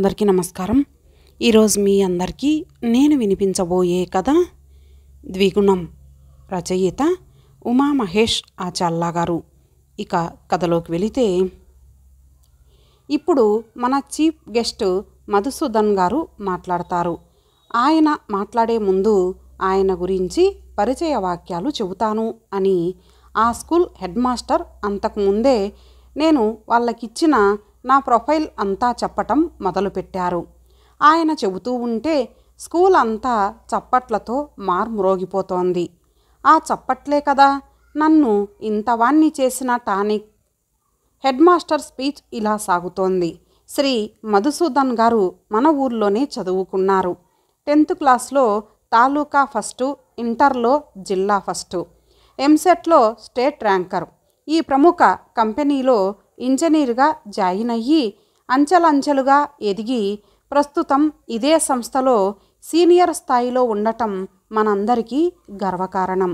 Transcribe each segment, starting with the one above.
అందరికీ నమస్కారం. ఈరోజు మీ అందరికీ నేను వినిపించబోయే కథ ద్విగుణం. రచయిత ఉమా మహేష్ ఆచార్ల గారు. ఇక కథలోకి వెళితే, ఇప్పుడు మన చీఫ్ గెస్ట్ మధుసూదన్ గారు మాట్లాడతారు. ఆయన మాట్లాడే ముందు ఆయన గురించి పరిచయ వాక్యాలు చెబుతాను అని ఆ స్కూల్ హెడ్ మాస్టర్ అంతకుముందే నేను వాళ్ళకిచ్చిన నా ప్రొఫైల్ అంతా చెప్పటం మొదలుపెట్టారు. ఆయన చెబుతూ ఉంటే స్కూల్ అంతా చప్పట్లతో మార్మ్రోగిపోతోంది. ఆ చప్పట్లే కదా నన్ను ఇంతవాణ్ణి చేసిన టానిక్. హెడ్ మాస్టర్ స్పీచ్ ఇలా సాగుతోంది. శ్రీ మధుసూదన్ గారు మన ఊర్లోనే చదువుకున్నారు. 10th క్లాస్లో తాలూకా ఫస్టు, ఇంటర్లో జిల్లా ఫస్టు, ఎంసెట్లో స్టేట్ ర్యాంకర్. ఈ ప్రముఖ కంపెనీలో ఇంజనీర్గా జాయిన్ అయ్యి అంచెలంచెలుగా ఎదిగి ప్రస్తుతం ఇదే సంస్థలో సీనియర్ స్థాయిలో ఉండటం మనందరికీ గర్వకారణం.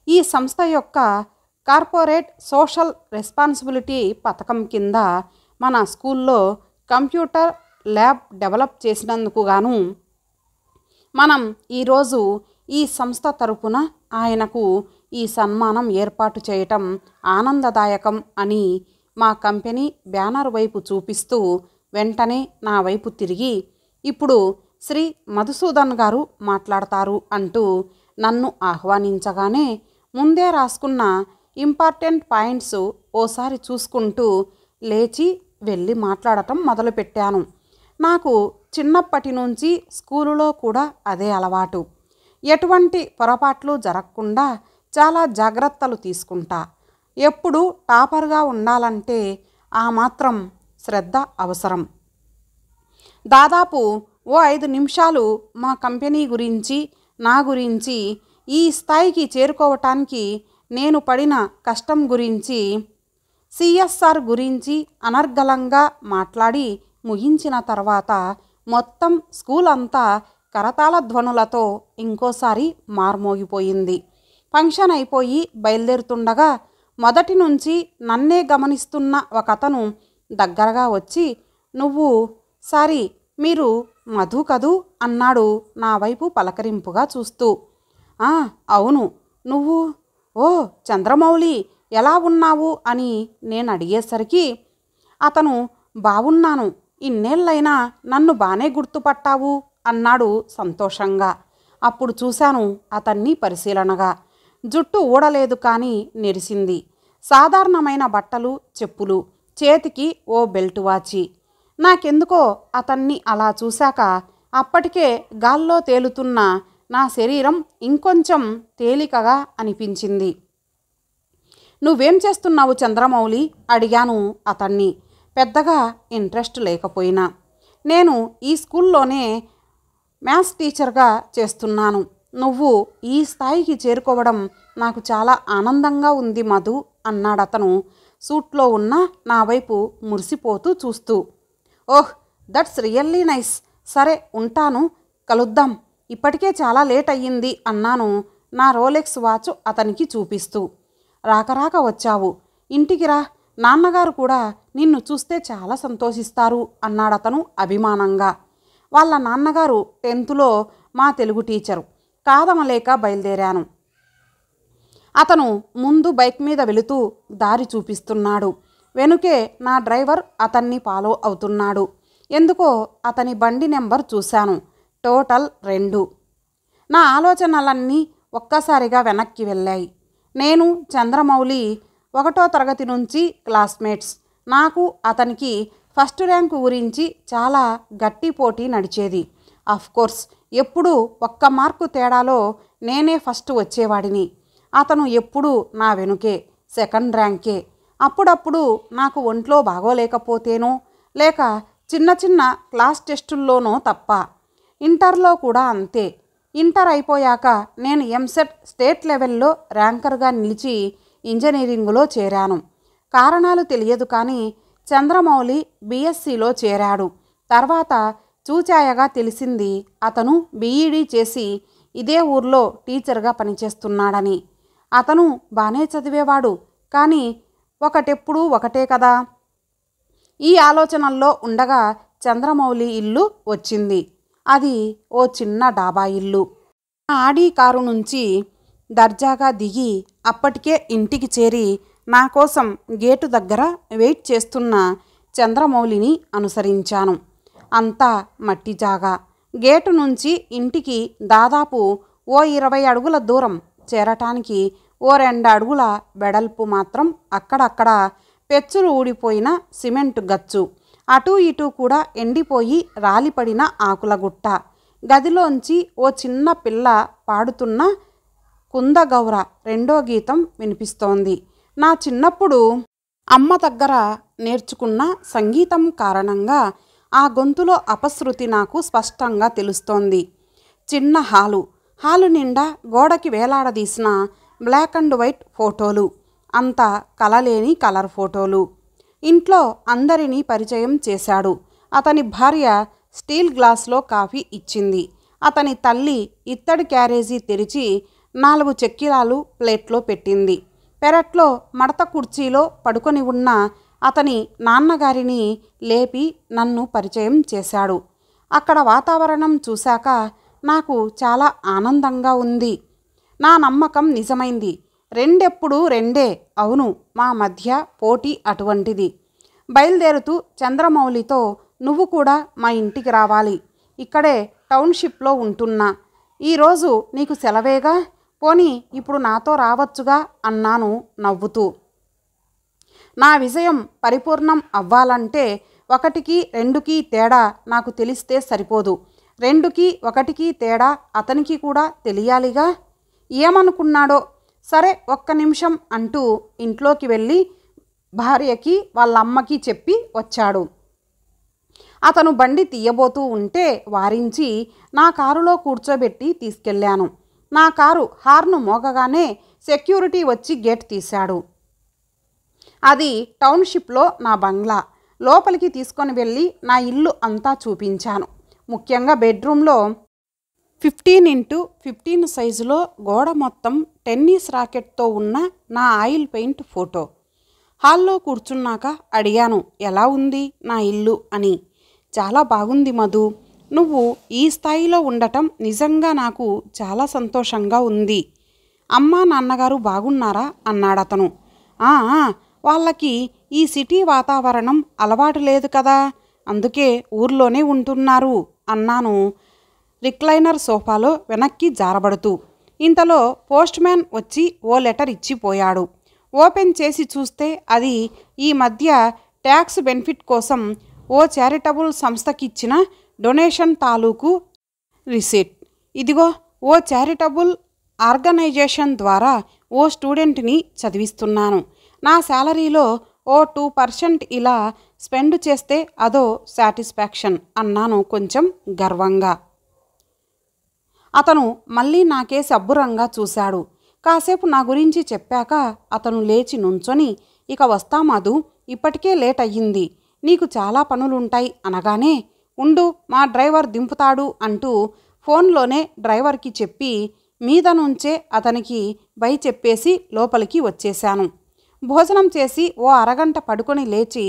ఈ సంస్థ యొక్క కార్పొరేట్ సోషల్ రెస్పాన్సిబిలిటీ పథకం కింద మన స్కూల్లో కంప్యూటర్ ల్యాబ్ డెవలప్ చేసినందుకు గాను మనం ఈరోజు ఈ సంస్థ తరపున ఆయనకు ఈ సన్మానం ఏర్పాటు చేయటం ఆనందదాయకం అని మా కంపెనీ బ్యానర్ వైపు చూపిస్తూ వెంటనే నా వైపు తిరిగి, ఇప్పుడు శ్రీ మధుసూదన్ గారు మాట్లాడతారు అంటూ నన్ను ఆహ్వానించగానే ముందే రాసుకున్న ఇంపార్టెంట్ పాయింట్స్ ఓసారి చూసుకుంటూ లేచి వెళ్ళి మాట్లాడటం మొదలుపెట్టాను. నాకు చిన్నప్పటి నుంచి స్కూలులో కూడా అదే అలవాటు. ఎటువంటి పొరపాట్లు జరగకుండా చాలా జాగ్రత్తలు తీసుకుంటా. ఎప్పుడు టాపర్గా ఉండాలంటే ఆ మాత్రం శ్రద్ధ అవసరం. దాదాపు ఓ 5 నిమిషాలు మా కంపెనీ గురించి, నా గురించి, ఈ స్థాయికి చేరుకోవటానికి నేను పడిన కష్టం గురించి, సిఎస్ఆర్ గురించి అనర్గళంగా మాట్లాడి ముగించిన తర్వాత మొత్తం స్కూల్ అంతా కరతాళ ధ్వనులతో ఇంకోసారి మార్మోగిపోయింది. ఫంక్షన్ అయిపోయి బయలుదేరుతుండగా మొదటి నుంచి నన్నే గమనిస్తున్న ఒకతను దగ్గరగా వచ్చి, నువ్వు సారీ మీరు మధు కదూ అన్నాడు నా వైపు పలకరింపుగా చూస్తూ. అవును, నువ్వు? ఓ చంద్రమౌళి, ఎలా ఉన్నావు అని నేను అడిగేసరికి అతను బావున్నాను, ఇన్నేళ్ళైనా నన్ను బానే గుర్తుపట్టావు అన్నాడు సంతోషంగా. అప్పుడు చూశాను అతన్ని పరిశీలనగా. జుట్టు ఊడలేదు కానీ నెరిసింది. సాధారణమైన బట్టలు, చెప్పులు, చేతికి ఓ బెల్ట్ వాచి. నాకెందుకో అతన్ని అలా చూశాక అప్పటికే గాల్లో తేలుతున్న నా శరీరం ఇంకొంచెం తేలికగా అనిపించింది. నువ్వేం చేస్తున్నావు చంద్రమౌళి అడిగాను అతన్ని, పెద్దగా ఇంట్రెస్ట్ లేకపోయినా. నేను ఈ స్కూల్లోనే మ్యాథ్స్ టీచర్గా చేస్తున్నాను. నువ్వు ఈ స్థాయికి చేరుకోవడం నాకు చాలా ఆనందంగా ఉంది మధు అన్నాడతను సూట్లో ఉన్న నా వైపు మురిసిపోతూ చూస్తూ. ఓహ్, దట్స్ రియల్లీ నైస్. సరే ఉంటాను, కలుద్దాం. ఇప్పటికే చాలా లేట్ అయ్యింది అన్నాను నా రోలెక్స్ వాచ్ అతనికి చూపిస్తూ. రాక వచ్చావు, ఇంటికి రా, నాన్నగారు కూడా నిన్ను చూస్తే చాలా సంతోషిస్తారు అన్నాడతను అభిమానంగా. వాళ్ళ నాన్నగారు 10thలో మా తెలుగు టీచరు. కాదమలేక బయలుదేరాను. అతను ముందు బైక్ మీద వెళుతూ దారి చూపిస్తున్నాడు. వెనుకే నా డ్రైవర్ అతన్ని ఫాలో అవుతున్నాడు. ఎందుకో అతని బండి నెంబర్ చూశాను, టోటల్ 2. నా ఆలోచనలన్నీ ఒక్కసారిగా వెనక్కి వెళ్ళాయి. నేను చంద్రమౌళి 1వ తరగతి నుంచి క్లాస్మేట్స్. నాకు అతనికి ఫస్ట్ ర్యాంకు గురించి చాలా గట్టి పోటీ నడిచేది. అఫ్కోర్స్ ఎప్పుడూ 1 మార్కు తేడాలో నేనే ఫస్ట్ వచ్చేవాడిని. అతను ఎప్పుడూ నా వెనుకే, సెకండ్ ర్యాంకే. అప్పుడప్పుడు నాకు ఒంట్లో బాగోలేకపోతేనో లేక చిన్న క్లాస్ టెస్టుల్లోనో తప్ప. ఇంటర్లో కూడా అంతే. ఇంటర్ అయిపోయాక నేను ఎంసెట్ స్టేట్ లెవెల్లో ర్యాంకర్గా నిలిచి ఇంజనీరింగులో చేరాను. కారణాలు తెలియదు కానీ చంద్రమౌళి బీఎస్సీలో చేరాడు. తర్వాత చూచాయగా తెలిసింది అతను బీఈడీ చేసి ఇదే ఊర్లో టీచర్గా పనిచేస్తున్నాడని. అతను బానే చదివేవాడు కానీ ఒకటెప్పుడు ఒకటే కదా. ఈ ఆలోచనల్లో ఉండగా చంద్రమౌళి ఇల్లు వచ్చింది. అది ఓ చిన్న డాబా ఇల్లు. ఆడి కారు నుంచి దర్జాగా దిగి అప్పటికే ఇంటికి చేరి నా కోసం గేటు దగ్గర వెయిట్ చేస్తున్న చంద్రమౌళిని అనుసరించాను. అంతా మట్టి జాగా. గేటు నుంచి ఇంటికి దాదాపు ఓ 20 అడుగుల దూరం చేరటానికి ఓ 2 అడుగుల వెడల్పు మాత్రం అక్కడక్కడ పెచ్చులు ఊడిపోయిన సిమెంటు గచ్చు, అటూ ఇటూ కూడా ఎండిపోయి రాలిపడిన ఆకుల గుట్ట. గదిలోంచి ఓ చిన్న పిల్ల పాడుతున్న కుందగౌర రెండో గీతం వినిపిస్తోంది. నా చిన్నప్పుడు అమ్మ దగ్గర నేర్చుకున్న సంగీతం కారణంగా ఆ గొంతులో అపశృతి నాకు స్పష్టంగా తెలుస్తోంది. చిన్న హాలు నిండా గోడకి వేలాడదీసిన బ్లాక్ అండ్ వైట్ ఫోటోలు, అంత కలలేని కలర్ ఫోటోలు. ఇంట్లో అందరినీ పరిచయం చేశాడు. అతని భార్య స్టీల్ గ్లాసులో కాఫీ ఇచ్చింది. అతని తల్లి ఇత్తడి క్యారేజీ తెరిచి 4 చెక్కిలాలు ప్లేట్లో పెట్టింది. పెరట్లో మడత కుర్చీలో పడుకొని ఉన్న అతని నాన్నగారిని లేపి నన్ను పరిచయం చేశాడు. అక్కడ వాతావరణం చూశాక నాకు చాలా ఆనందంగా ఉంది. నా నమ్మకం నిజమైంది. రెండెప్పుడు రెండే. అవును, మా మధ్య పోటీ అటువంటిది. బయలుదేరుతూ చంద్రమౌళితో, నువ్వు కూడా మా ఇంటికి రావాలి. ఇక్కడే టౌన్షిప్లో ఉంటున్నా. ఈరోజు నీకు సెలవేగా, పోనీ ఇప్పుడు నాతో రావచ్చుగా అన్నాను నవ్వుతూ. నా విజయం పరిపూర్ణం అవ్వాలంటే 1కి 2కి తేడా నాకు తెలిస్తే సరిపోదు. 2కి 1కి తేడా అతనికి కూడా తెలియాలిగా. ఏమనుకున్నాడో. సరే, ఒక్క నిమిషం అంటూ ఇంట్లోకి వెళ్ళి భార్యకి వాళ్ళమ్మకి చెప్పి వచ్చాడు. అతను బండి తీయబోతూ ఉంటే వారించి నా కారులో కూర్చోబెట్టి తీసుకెళ్ళాను. నా కారు హార్ను మోగగానే సెక్యూరిటీ వచ్చి గేట్ తీశాడు. అది టౌన్షిప్లో నా బంగ్లా. లోపలికి తీసుకొని వెళ్ళి నా ఇల్లు అంతా చూపించాను. ముఖ్యంగా బెడ్రూమ్లో 15x15 సైజులో గోడ మొత్తం టెన్నిస్ రాకెట్తో ఉన్న నా ఆయిల్ పెయింట్ ఫోటో. హాల్లో కూర్చున్నాక అడిగాను, ఎలా ఉంది నా ఇల్లు అని. చాలా బాగుంది మధు. నువ్వు ఈ స్థాయిలో ఉండటం నిజంగా నాకు చాలా సంతోషంగా ఉంది. అమ్మా నాన్నగారు బాగున్నారా అన్నాడతను. వాళ్ళకి ఈ సిటీ వాతావరణం అలవాటు లేదు కదా, అందుకే ఊర్లోనే ఉంటున్నారు అన్నాను రిక్లైనర్ సోఫాలో వెనక్కి జారబడుతూ. ఇంతలో పోస్ట్ మ్యాన్ వచ్చి ఓ లెటర్ ఇచ్చిపోయాడు. ఓపెన్ చేసి చూస్తే అది ఈ మధ్య ట్యాక్స్ బెనిఫిట్ కోసం ఓ చారిటబుల్ సంస్థకిచ్చిన డొనేషన్ తాలూకు రిసీట్. ఇదిగో, ఓ చారిటబుల్ ఆర్గనైజేషన్ ద్వారా ఓ స్టూడెంట్ని చదివిస్తున్నాను. నా శాలరీలో ఓ 2% ఇలా స్పెండ్ చేస్తే అదో సాటిస్ఫాక్షన్ అన్నాను కొంచెం గర్వంగా. అతను మళ్ళీ నాకేసి అబ్బురంగా చూశాడు. కాసేపు నా గురించి చెప్పాక అతను లేచి నుంచొని, ఇక వస్తా మధు, ఇప్పటికే లేట్ అయ్యింది, నీకు చాలా పనులుంటాయి అనగానే, ఉండు మా డ్రైవర్ దింపుతాడు అంటూ ఫోన్లోనే డ్రైవర్కి చెప్పి మీద నుంచే అతనికి బై చెప్పేసి లోపలికి వచ్చేశాను. భోజనం చేసి ఓ అరగంట పడుకొని లేచి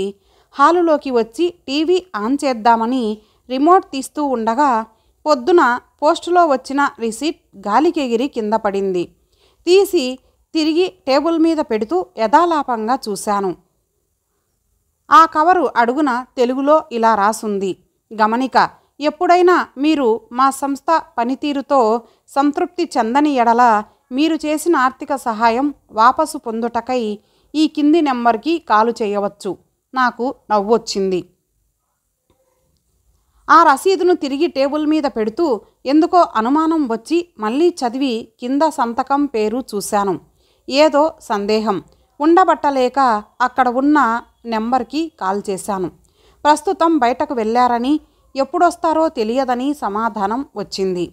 హాలులోకి వచ్చి టీవీ ఆన్ చేద్దామని రిమోట్ తీస్తూ ఉండగా పొద్దున పోస్టులో వచ్చిన రిసీట్ గాలికెగిరి కింద పడింది. తీసి తిరిగి టేబుల్ మీద పెడుతూ యథాలాపంగా చూశాను. ఆ కవరు అడుగున తెలుగులో ఇలా రాసుంది, గమనిక, ఎప్పుడైనా మీరు మా సంస్థ పనితీరుతో సంతృప్తి చెందని ఎడల మీరు చేసిన ఆర్థిక సహాయం వాపసు పొందుటకై ఈ కింది నెంబర్కి కాలు చేయవచ్చు. నాకు నవ్వొచ్చింది. ఆ రసీదును తిరిగి టేబుల్ మీద పెడుతూ ఎందుకో అనుమానం వచ్చి మళ్ళీ చదివి కింద సంతకం పేరు చూశాను. ఏదో సందేహం ఉండబట్టలేక అక్కడ ఉన్న నెంబర్కి కాల్ చేశాను. ప్రస్తుతం బయటకు వెళ్ళారని, ఎప్పుడొస్తారో తెలియదని సమాధానం వచ్చింది.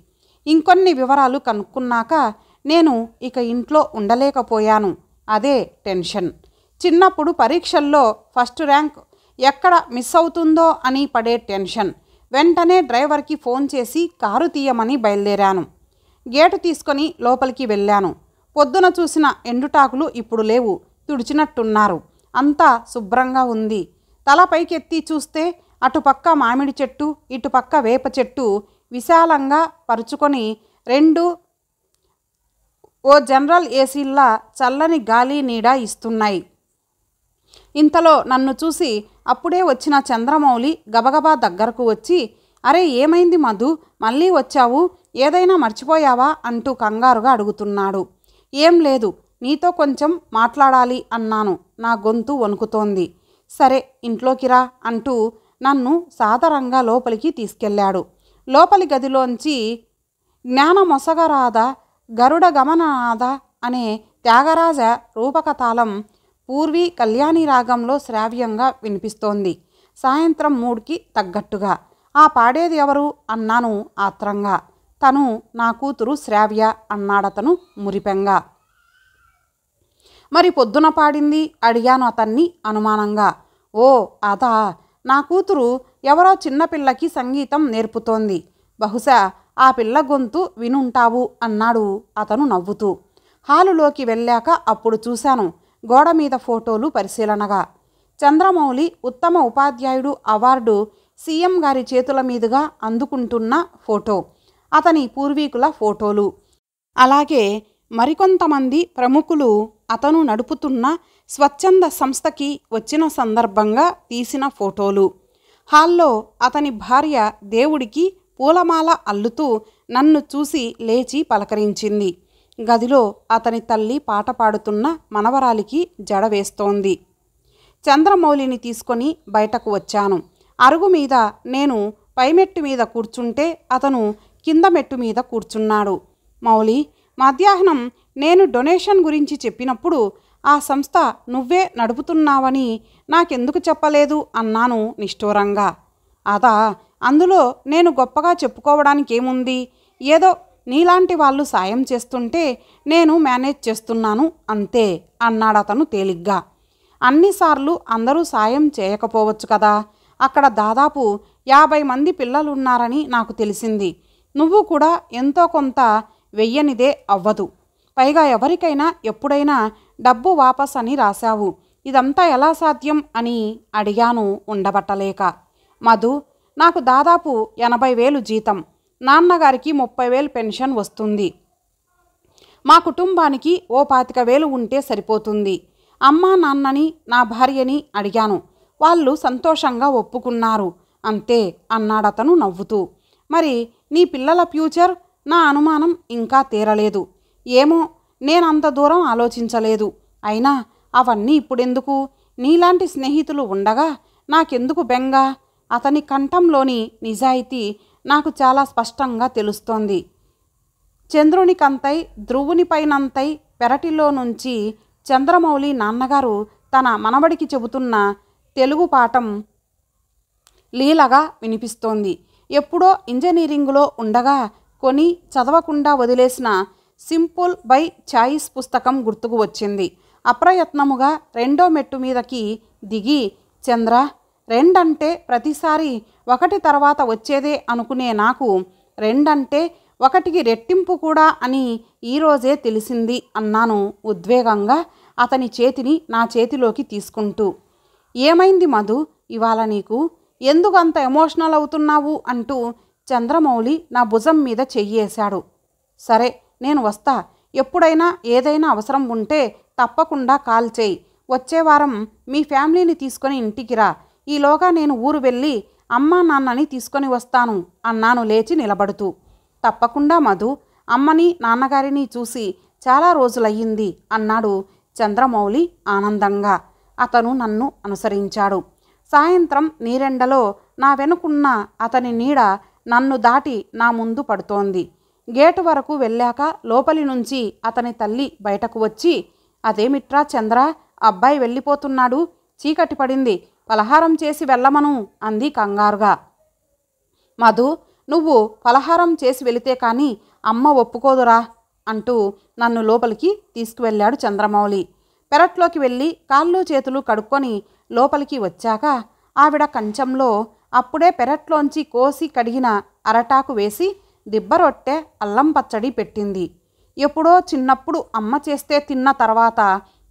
ఇంకొన్ని వివరాలు కనుక్కున్నాక నేను ఇక ఇంట్లో ఉండలేకపోయాను. అదే టెన్షన్. చిన్నప్పుడు పరీక్షల్లో ఫస్ట్ ర్యాంక్ ఎక్కడ మిస్ అవుతుందో అని పడే టెన్షన్. వెంటనే డ్రైవర్కి ఫోన్ చేసి కారు తీయమని బయలుదేరాను. గేటు తీసుకొని లోపలికి వెళ్ళాను. పొద్దున చూసిన ఎండుటాకులు ఇప్పుడు లేవు, తుడిచినట్టున్నారు. అంతా శుభ్రంగా ఉంది. తల పైకెత్తి చూస్తే అటుపక్క మామిడి చెట్టు, ఇటుపక్క వేప చెట్టు విశాలంగా పరుచుకొని రెండు ఓ జనరల్ ఏసీల్లా చల్లని గాలి నీడ ఇస్తున్నాయి. ఇంతలో నన్ను చూసి అప్పుడే వచ్చిన చంద్రమౌళి గబగబా దగ్గరకు వచ్చి, అరే ఏమైంది మధు, మళ్ళీ వచ్చావు, ఏదైనా మర్చిపోయావా అంటూ కంగారుగా అడుగుతున్నాడు. ఏం లేదు, నీతో కొంచెం మాట్లాడాలి అన్నాను. నా గొంతు వణుకుతోంది. సరే ఇంట్లోకి రా అంటూ నన్ను సాదరంగా లోపలికి తీసుకెళ్ళాడు. లోపలి గదిలోంచి జ్ఞానమొసగరాద గరుడ గమనాద అనే త్యాగరాజ రూపకతాళం పూర్వీ కళ్యాణి రాగంలో శ్రావ్యంగా వినిపిస్తోంది. సాయంత్రం 3కి తగ్గట్టుగా. ఆ పాడేది ఎవరు అన్నాను ఆత్రంగా. తను నా కూతురు శ్రావ్య అన్నాడతను మురిపెంగా. మరి పొద్దున పాడింది అడిగాను అతన్ని అనుమానంగా. ఓ అదా, నా కూతురు ఎవరో చిన్నపిల్లకి సంగీతం నేర్పుతోంది. బహుశా ఆ పిల్ల గొంతు వినుంటావు అన్నాడు అతను నవ్వుతూ. హాలులోకి వెళ్ళాక అప్పుడు చూశాను గోడ మీద ఫోటోలు పరిశీలనగా. చంద్రమౌళి ఉత్తమ ఉపాధ్యాయుడు అవార్డు సీఎం గారి చేతుల మీదుగా అందుకుంటున్న ఫోటో, అతని పూర్వీకుల ఫోటోలు, అలాగే మరికొంతమంది ప్రముఖులు అతను నడుపుతున్న స్వచ్ఛంద సంస్థకి వచ్చిన సందర్భంగా తీసిన ఫోటోలు. హాల్లో అతని భార్య దేవుడికి పూలమాల అల్లుతూ నన్ను చూసి లేచి పలకరించింది. గదిలో అతని తల్లి పాట పాడుతున్న మనవరాలికి జడ వేస్తోంది. చంద్రమౌళిని తీసుకొని బయటకు వచ్చాను. అరుగు మీద నేను పైమెట్టు మీద కూర్చుంటే అతను కింద మెట్టు మీద కూర్చున్నాడు. మౌలి, మధ్యాహ్నం నేను డొనేషన్ గురించి చెప్పినప్పుడు ఆ సంస్థ నువ్వే నడుపుతున్నావని నాకెందుకు చెప్పలేదు అన్నాను నిష్ఠూరంగా. అదా, అందులో నేను గొప్పగా చెప్పుకోవడానికి ఏముంది, ఏదో నీలాంటి వాళ్ళు సాయం చేస్తుంటే నేను మేనేజ్ చేస్తున్నాను అంతే అన్నాడతను తేలిగ్గా. అన్నిసార్లు అందరూ సాయం చేయకపోవచ్చు కదా, అక్కడ దాదాపు 50 మంది పిల్లలున్నారని నాకు తెలిసింది. నువ్వు కూడా ఎంతో కొంత వెయ్యనిదే అవ్వదు. పైగా ఎవరికైనా ఎప్పుడైనా డబ్బు వాపస్ అని రాశావు. ఇదంతా ఎలా సాధ్యం అని అడిగాను ఉండబట్టలేక. మధు, నాకు దాదాపు 80,000 జీతం, నాన్నగారికి 30,000 పెన్షన్ వస్తుంది. మా కుటుంబానికి ఓ 25,000 ఉంటే సరిపోతుంది. అమ్మా నాన్నని నా భార్యని అడిగాను, వాళ్ళు సంతోషంగా ఒప్పుకున్నారు అంతే అన్నాడతను నవ్వుతూ. మరి నీ పిల్లల ఫ్యూచర్? నా అనుమానం ఇంకా తీరలేదు. ఏమో, నేనంత దూరం ఆలోచించలేదు. అయినా అవన్నీ ఇప్పుడెందుకు, నీలాంటి స్నేహితులు ఉండగా నాకెందుకు బెంగ? అతని కంఠంలోని నిజాయితీ నాకు చాలా స్పష్టంగా తెలుస్తోంది. చంద్రునికంతై ధ్రువునిపైనంతై పెరటిలో నుంచి చంద్రమౌళి నాన్నగారు తన మనవడికి చెబుతున్న తెలుగు పాఠం లీలగా వినిపిస్తోంది. ఎప్పుడో ఇంజనీరింగులో ఉండగా కొని చదవకుండా వదిలేసిన సింపుల్ బై చాయిస్ పుస్తకం గుర్తుకు వచ్చింది. అప్రయత్నముగా రెండో మెట్టు మీదకి దిగి, చంద్ర, రెండంటే ప్రతిసారి ఒకటి తర్వాత వచ్చేదే అనుకునే నాకు రెండంటే ఒకటికి రెట్టింపు కూడా అని ఈరోజే తెలిసింది అన్నాను ఉద్వేగంగా అతని చేతిని నా చేతిలోకి తీసుకుంటూ. ఏమైంది మధు, ఇవాళ నీకు ఎందుకు అంత ఎమోషనల్ అవుతున్నావు అంటూ చంద్రమౌళి నా భుజం మీద చెయ్యేశాడు. సరే, నేను వస్తా. ఎప్పుడైనా ఏదైనా అవసరం ఉంటే తప్పకుండా కాల్ చేయి. వచ్చే వారం మీ ఫ్యామిలీని తీసుకొని ఇంటికి రా. ఈలోగా నేను ఊరు వెళ్ళి అమ్మా నాన్నని తీసుకొని వస్తాను అన్నాను లేచి నిలబడుతూ. తప్పకుండా మధు, అమ్మని నాన్నగారిని చూసి చాలా రోజులయ్యింది అన్నాడు చంద్రమౌళి ఆనందంగా. అతను నన్ను అనుసరించాడు. సాయంత్రం నీరెండలో నా వెనుకున్న అతని నీడ నన్ను దాటి నా ముందు పడుతోంది. గేటు వరకు వెళ్ళాక లోపలి నుంచి అతని తల్లి బయటకు వచ్చి, అదేమిట్రా చంద్ర, అబ్బాయి వెళ్ళిపోతున్నాడు, చీకటి పడింది, పలహారం చేసి వెళ్ళమను అంది కంగారుగా. మధు, నువ్వు పలహారం చేసి వెళితే కానీ అమ్మ ఒప్పుకోదురా అంటూ నన్ను లోపలికి తీసుకువెళ్ళాడు చంద్రమౌళి. పెరట్లోకి వెళ్ళి కాళ్ళు చేతులు కడుక్కొని లోపలికి వచ్చాక ఆవిడ కంచంలో అప్పుడే పెరట్లోంచి కోసి కడిగిన అరటాకు వేసి దిబ్బరొట్టె అల్లం పచ్చడి పెట్టింది. ఎప్పుడో చిన్నప్పుడు అమ్మ చేస్తే తిన్న తర్వాత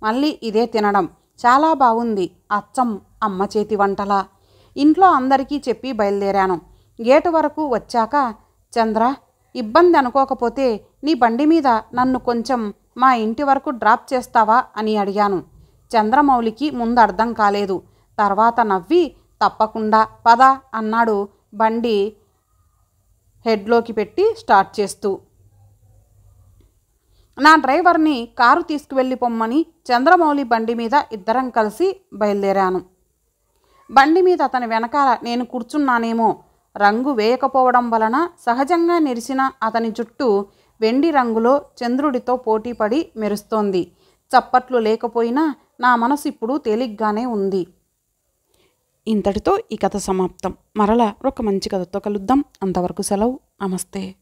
మళ్ళీ ఇదే తినడం చాలా బాగుంది, అచ్చం అమ్మ చేతి వంటలా. ఇంట్లో అందరికీ చెప్పి బయలుదేరాను. గేటు వరకు వచ్చాక, చంద్ర, ఇబ్బంది అనుకోకపోతే నీ బండి మీద నన్ను కొంచెం మా ఇంటి వరకు డ్రాప్ చేస్తావా అని అడిగాను. చంద్రమౌళికి ముందు అర్థం కాలేదు. తర్వాత నవ్వి తప్పకుండా పద అన్నాడు, బండి హెడ్లోకి పెట్టి స్టార్ట్ చేస్తూ. నా డ్రైవర్ని కారు తీసుకువెళ్ళి పొమ్మని చంద్రమౌళి బండి మీద ఇద్దరం కలిసి బయలుదేరాను. బండి మీద అతని వెనకాల నేను కూర్చున్నానేమో. రంగు వేయకపోవడం వలన సహజంగా నెరిసిన అతని జుట్టు వెండి రంగులో చంద్రుడితో పోటీపడి మెరుస్తోంది. చప్పట్లు లేకపోయినా నా మనసు ఇప్పుడు తేలిగ్గానే ఉంది. ఇంతటితో ఈ కథ సమాప్తం. మరలా ఒక మంచి కథతో కలుద్దాం. అంతవరకు సెలవు. నమస్తే.